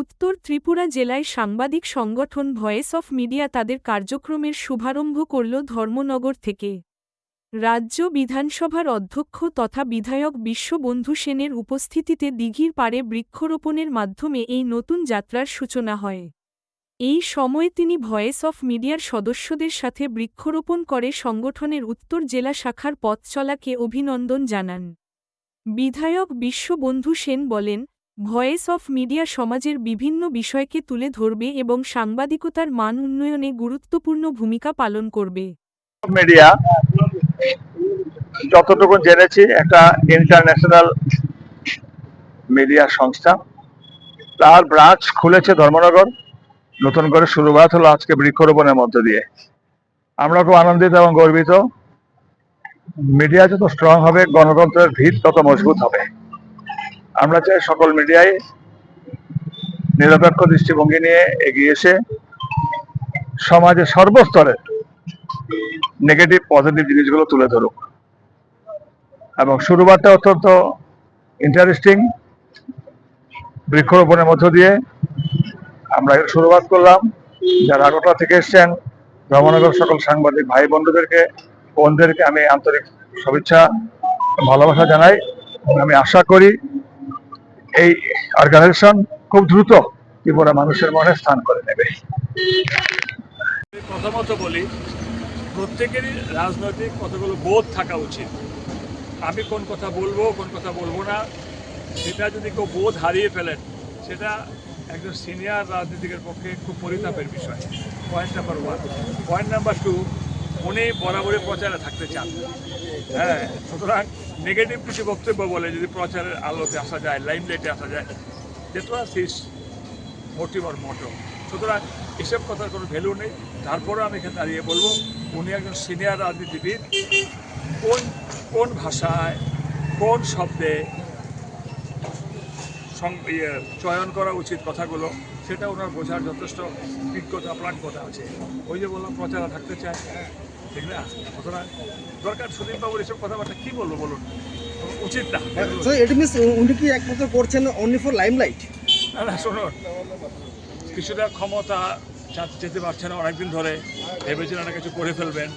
উত্তর ত্রিপুরা জেলায় সাংবাদিক সংগঠন ভয়েস অফ মিডিয়া তাদের কার্যক্রমের শুভারম্ভ করল ধর্মনগর থেকে। রাজ্য বিধানসভার অধ্যক্ষ তথা বিধায়ক বিশ্ববন্ধু সেনের উপস্থিতিতে দিঘির পাড়ে বৃক্ষরোপণের মাধ্যমে এই নতুন যাত্রার সূচনা হয়। এই সময়ে তিনি ভয়েস অফ মিডিয়ার সদস্যদের সাথে বৃক্ষরোপণ করে সংগঠনের উত্তর জেলা শাখার পথ চলাকে অভিনন্দন জানান। বিধায়ক বিশ্ববন্ধু সেন বলেন, ভয়েস অফ মিডিয়া সমাজের বিভিন্ন বিষয়কে তুলে ধরবে এবং সাংবাদিকতার মান উন্নয়নে গুরুত্বপূর্ণ ভূমিকা পালন করবে। মিডিয়া যতটুকু জেনেছি একটা ইন্টারন্যাশনাল মিডিয়া সংস্থা, তার ব্রাঞ্চ খুলেছে ধর্মনগর। নতুন করে শুরুয়াত হলো আজকে বৃক্ষরোপণের মধ্য দিয়ে। আমরা খুব আনন্দিত এবং গর্বিত। মিডিয়া যত স্ট্রং হবে, গণতন্ত্রের ভিত তত মজবুত হবে। আমরা চাই সকল মিডিয়ায় নিরপেক্ষ দৃষ্টিভঙ্গি নিয়ে এগিয়ে এসে সমাজের সর্বস্তরে নেগেটিভ পজিটিভ জিনিসগুলো তুলে ধরুক। এবং শুরুবাতটা অত্যন্ত ইন্টারেস্টিং। বৃক্ষরোপণের মধ্য দিয়ে আমরা শুরুবাত করলাম। যারা আগরতলা থেকে এসছেন, ধর্মনগর সকল সাংবাদিক ভাই বন্ধুদেরকে, বোনদেরকে আমি আন্তরিক শুভেচ্ছা ভালোবাসা জানাই। আমি আশা করি এই অর্গানাইজেশন খুব দ্রুত ত্রিপুরা মানুষের মনে স্থান করে নেবে। প্রথমত বলি, প্রত্যেকেরই রাজনৈতিক কতগুলো বোধ থাকা উচিত। আমি কোন কথা বলবো, কোন কথা বলবো না, সেটা যদি কেউ বোধ হারিয়ে ফেলেন, সেটা একজন সিনিয়র রাজনীতিকের পক্ষে খুব পরিতাপের বিষয়। Point number 1। পয়েন্ট নাম্বার 2, উনি বরাবরই প্রচারে থাকতে চান। হ্যাঁ, সুতরাং নেগেটিভ কিছু বক্তব্য বলে যদি প্রচারের আলোতে আসা যায়, লাইমলাইটে আসা যায়, that was his motive or motto. সুতরাং এসব কথার কোনো ভ্যালু নেই। তারপরেও আমি এখানে দাঁড়িয়ে বলবো, উনি একজন সিনিয়র রাজনীতিবিদ। কোন ভাষায়, কোন শব্দে চয়ন করা উচিত কথাগুলো, সেটা ওনার বোঝার যথেষ্ট বিজ্ঞতা প্রাজ্ঞতা আছে। ওই যে বললাম, প্রচারে থাকতে চায়, ঠিক না? সুতরাং দরকার সুদীপবাবুর এসব কথাবার্তা কী বলবো বলুন, উচিত না। উনি কি একমাত্র করছেন অনলি ফর লাইমলাইট? না, শুনুন, কিছুটা ক্ষমতা যেতে পারছে না অনেকদিন ধরে, ভেবেছিলেন না কিছু করে ফেলবেন।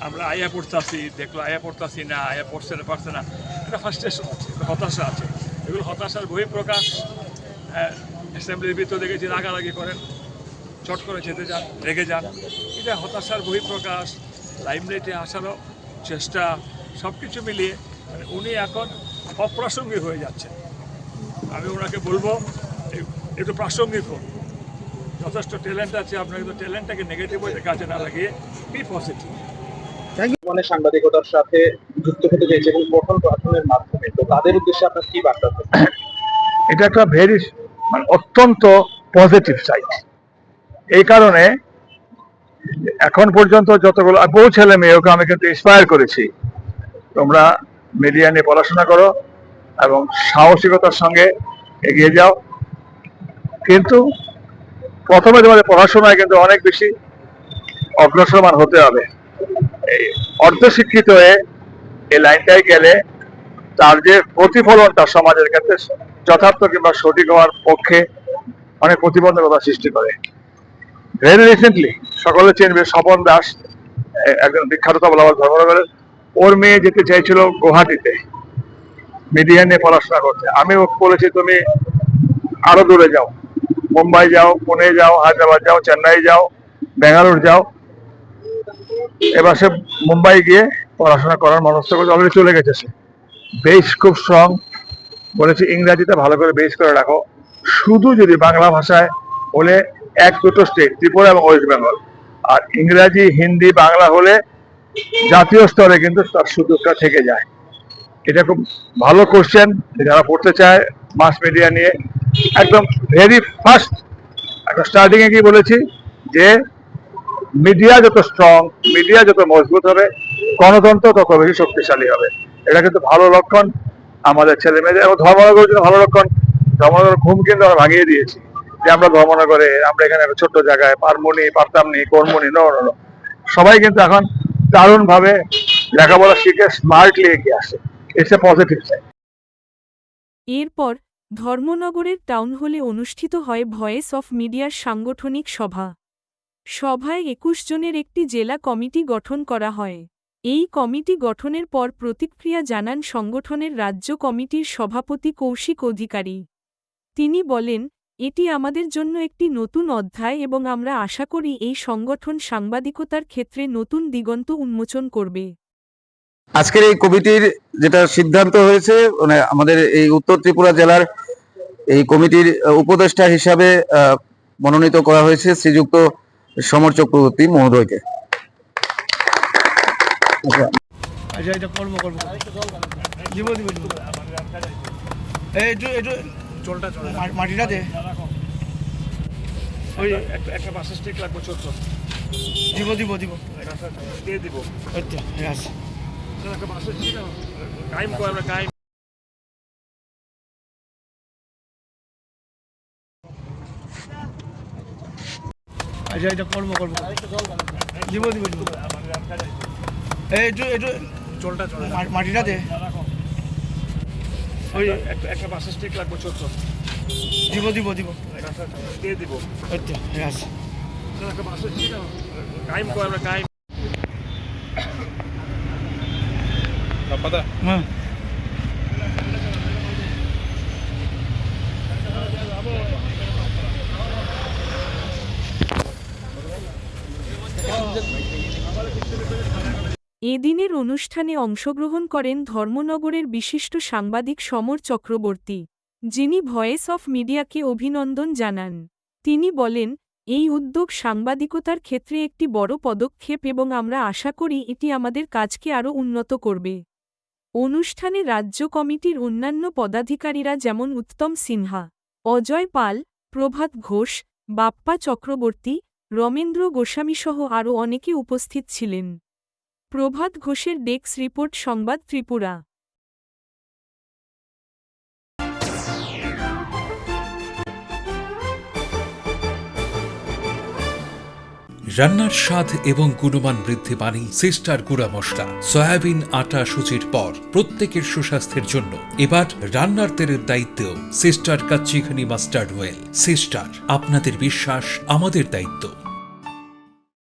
আমরা আয়া পড়তেছি, দেখলো আয়া পড়তেছি না, আয়া পড়ছে না, পারছে না, একটা ফার্স্ট্রেশন আছে, হতাশা আছে। এগুলো হতাশার বহিঃপ্রকাশ। অ্যাসেম্বলির ভিতরে দেখেছি রাগারাগি করেন, চট করে যেতে যান, রেগে যান। এটা হতাশার বহিঃপ্রকাশ, লাইমলাইটে আসারও চেষ্টা, সব কিছু মিলিয়ে মানে উনি এখন অপ্রাসঙ্গিক হয়ে যাচ্ছেন। আমি ওনাকে বলবো একটু প্রাসঙ্গিক হোক। যথেষ্ট ট্যালেন্ট আছে আপনার, কিন্তু ট্যালেন্টটাকে নেগেটিভ ওয়ে কাজে না লাগিয়ে বি পজিটিভ। সাংবাদিকতার সাথে যুক্ত হতে চাইছে এবং পঠন পাঠনের মাধ্যমে, তো তাদের উদ্দেশ্যে আপনার কি বার্তা? এটা একটা অত্যন্ত পজিটিভ সাইড। এই কারণে এখন পর্যন্ত যতগুলো বহু ছেলে মেয়েকে আমি কিন্তু ইন্সপায়ার করেছি, তোমরা মিডিয়া নিয়ে পড়াশোনা করো এবং সাহসিকতার সঙ্গে এগিয়ে যাও। কিন্তু প্রথমে তোমাদের পড়াশোনায় কিন্তু অনেক বেশি অগ্রসরমান হতে হবে। এই অর্ধশিক্ষিত হয়ে এই লাইনটাই গেলে তার যে প্রতিফলন তার সমাজের ক্ষেত্রে যথার্থ কিংবা সঠিক হওয়ার পক্ষে অনেক প্রতিবন্ধকতা সৃষ্টি করে। ভেরি রিসেন্টলি সকলে চেনবে, স্বপন দাস, একজন বিখ্যাত তবলাবাদক ধর্মনগরের, ওর মেয়ে যেতে চাইছিল গুয়াহাটিতে মিডিয়া নিয়ে পড়াশোনা করতে। আমি বলেছি তুমি আরো দূরে যাও, মুম্বাই যাও, পুনে যাও, হায়দ্রাবাদ যাও, চেন্নাই যাও, ব্যাঙ্গালোর যাও। এবার সে মুম্বাই গিয়ে পড়াশোনা করার মনস্থ করে অলরেডি চলে গেছে। সে বেশ খুব স্ট্রং। বলেছি ইংরাজিতে ভালো করে বেস করে রাখো, শুধু যদি বাংলা ভাষায় হলে 1-2 স্টেট, ত্রিপুরা এবং ওয়েস্ট বেঙ্গল, আর ইংরাজি হিন্দি বাংলা হলে জাতীয় স্তরে কিন্তু তার সুযোগটা থেকে যায়। এটা খুব ভালো কোশ্চেন যারা পড়তে চায় মাস মিডিয়া নিয়ে। একদম ভেরি ফার্স্ট একটা স্টার্টিং এ কি বলেছি যে মিডিয়া যত স্ট্রং, মিডিয়া যত মজবুত হবে, গণতন্ত্র তত বেশি শক্তিশালী হবে। এটা কিন্তু ভালো লক্ষণ আমাদের ছেলে মেয়েদের। এবং ধর্মনগরের জন্য ভালো লক্ষণ, ধর্মনগর ঘুম কিন্তু আমরা ভাঙিয়ে দিয়েছি যে আমরা ধর্মনগরে, আমরা এখানে একটা ছোট্ট জায়গায় পারমনি, পারতামনি, কর্মনি, নো, সবাই কিন্তু এখন দারুণ ভাবে লেখাপড়া শিখে স্মার্টলি এগিয়ে আসে। It's a positive side. এরপর ধর্মনগরের টাউন হলে অনুষ্ঠিত হয় ভয়েস অফ মিডিয়ার সাংগঠনিক সভা। সভায় ২১ জনের একটি জেলা কমিটি গঠন করা হয়। এই কমিটি গঠনের পর প্রতিক্রিয়া জানান সংগঠনের রাজ্য কমিটির সভাপতি কৌশিক অধিকারী। তিনি বলেন, এটি আমাদের জন্য একটি নতুন অধ্যায় এবং আমরা আশা করি এই সংগঠন সাংবাদিকতার ক্ষেত্রে নতুন দিগন্ত উন্মোচন করবে। আজকের এই কমিটির যেটা সিদ্ধান্ত হয়েছে, মানে আমাদের এই উত্তর ত্রিপুরা জেলার এই কমিটির উপদেষ্টা হিসাবে মনোনীত করা হয়েছে শ্রীযুক্ত সমর চক্রবর্তী মহোদয়কে। আচ্ছা এটা করবো দিব চলটা চলে মাটিটা দে ওই একটা বাসের স্টিক লাগবে ছোট্ট দিব দিয়ে দিব আচ্ছা আছে একটা বাসের স্টিক কাইম করে আমরা কাইম আচ্ছা এটা করবো দিব চলটা চলে মাটিটা দে ওই একটা বাসের স্টিক লাগবে ছোট্ট দিব দিয়ে দিব আচ্ছা আছে একটা বাসের স্টিক কাইম করে আমরা কাইম হ্যাঁ এদিনের অনুষ্ঠানে অংশগ্রহণ করেন ধর্মনগরের বিশিষ্ট সাংবাদিক সমর চক্রবর্তী, যিনি ভয়েস অফ মিডিয়াকে অভিনন্দন জানান। তিনি বলেন, এই উদ্যোগ সাংবাদিকতার ক্ষেত্রে একটি বড় পদক্ষেপ এবং আমরা আশা করি এটি আমাদের কাজকে আরও উন্নত করবে। অনুষ্ঠানে রাজ্য কমিটির অন্যান্য পদাধিকারীরা যেমন উত্তম সিনহা, অজয় পাল, প্রভাত ঘোষ, বাপ্পা চক্রবর্তী, রমেন্দ্র গোস্বামীসহ আরও অনেকে উপস্থিত ছিলেন। প্রভাত ঘোষের ডেস্ক রিপোর্ট, সংবাদ ত্রিপুরা। রান্নার স্বাদ এবং গুণমান বৃদ্ধি পানি সিস্টার গুঁড়া মশলা। সয়াবিন আটা সুচির পর প্রত্যেকের সুস্বাস্থ্যের জন্য এবার রান্নার তেলের দায়িত্বেও sister kachi ghani mustard oil. Sister, আপনাদের বিশ্বাস আমাদের দায়িত্ব।